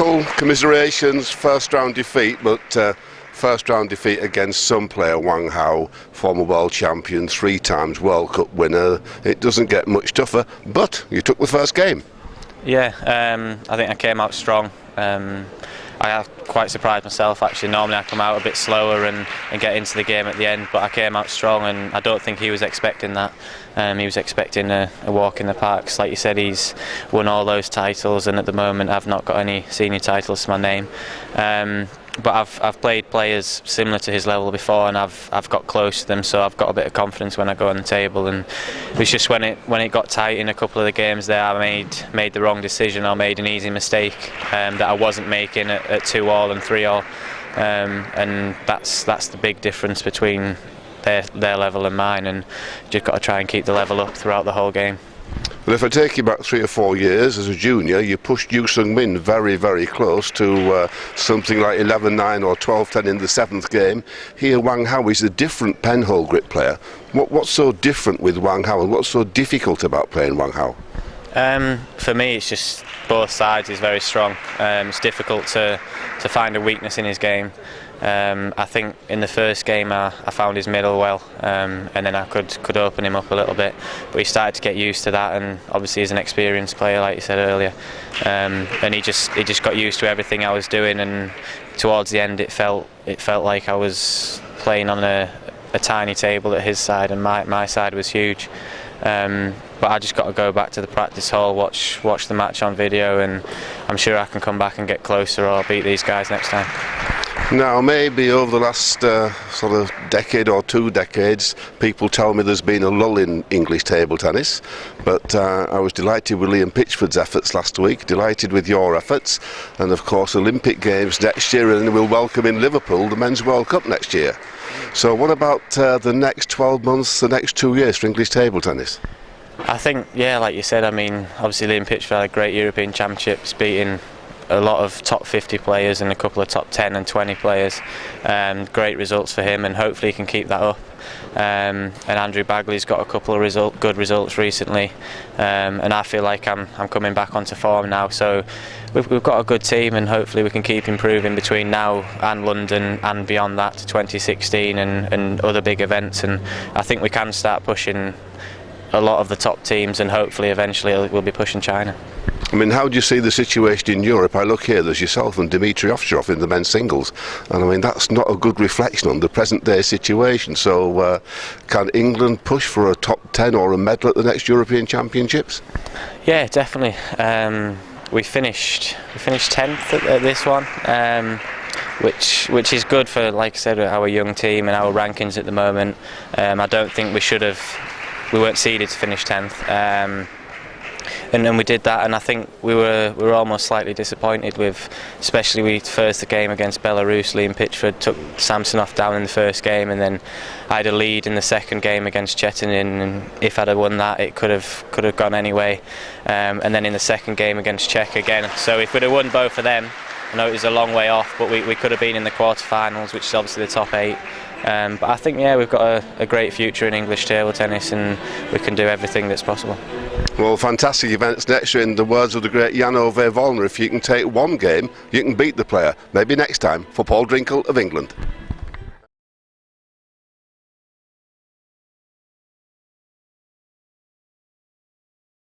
Well, commiserations, first round defeat, but first round defeat against some player, Wang Hao, former world champion, 3 times World Cup winner. It doesn't get much tougher, but you took the first game. Yeah, I think I came out strong. I quite surprised myself actually. Normally I come out a bit slower and get into the game at the end, but I came out strong, and I don't think he was expecting that. He was expecting a walk in the park. Like you said, he's won all those titles, and at the moment I've not got any senior titles to my name. But I've played players similar to his level before, and I've got close to them, so I've got a bit of confidence when I go on the table. And it was just when it got tight in a couple of the games there, I made the wrong decision, or made an easy mistake that I wasn't making at 2-all and 3-all, and that's the big difference between their level and mine. And just got to try and keep the level up throughout the whole game. Well, if I take you back 3 or 4 years as a junior, you pushed Yu Sung-min very, very close to something like 11-9 or 12-10 in the 7th game. Here, Wang Hao is a different penhole grip player. What's so different with Wang Hao, and what's so difficult about playing Wang Hao? For me, it's just both sides. He's very strong. It's difficult to find a weakness in his game. I think in the first game I found his middle well, and then I could open him up a little bit, but he started to get used to that, and obviously he's an experienced player, like you said earlier, and he just got used to everything I was doing, and towards the end it felt like I was playing on a tiny table at his side, and my side was huge. But I just got to go back to the practice hall, watch the match on video, and I'm sure I can come back and get closer or beat these guys next time. Now, maybe over the last sort of decade or 2 decades, people tell me there's been a lull in English table tennis, but I was delighted with Liam Pitchford's efforts last week, delighted with your efforts, and of course Olympic Games next year, and we'll welcome in Liverpool the Men's World Cup next year. So what about the next 12 months, the next 2 years for English table tennis? I think, yeah, like you said, I mean, obviously Liam Pitchford had a great European Championships, beating a lot of top 50 players and a couple of top 10 and 20 players. Great results for him, and hopefully he can keep that up. And Andrew Bagley's got a couple of good results recently, and I feel like I'm coming back onto form now. So we've got a good team, and hopefully we can keep improving between now and London and beyond that to 2016 and other big events. And I think we can start pushing a lot of the top teams, and hopefully eventually we'll be pushing China. I mean, how do you see the situation in Europe? I look here, there's yourself and Dmitry Ovtcharov in the men's singles, and I mean, that's not a good reflection on the present day situation. So can England push for a top 10 or a medal at the next European Championships? Yeah, definitely. We finished 10th at this one, which is good for, like I said, our young team and our rankings at the moment. I don't think we weren't seeded to finish 10th. And then we did that, and I think we were almost slightly disappointed with, especially we first the game against Belarus. Liam Pitchford took Samsonov down in the first game, and then I had a lead in the second game against CHN, and if I'd have won that, it could have gone anyway. And then in the second game against Czech again. So if we'd have won both of them, I know it was a long way off, but we could have been in the quarterfinals, which is obviously the top 8. But I think, yeah, we've got a great future in English table tennis, and we can do everything that's possible. Well, fantastic events next year. In the words of the great Jano Vevolner, if you can take one game, you can beat the player. Maybe next time for Paul Drinkhall of England.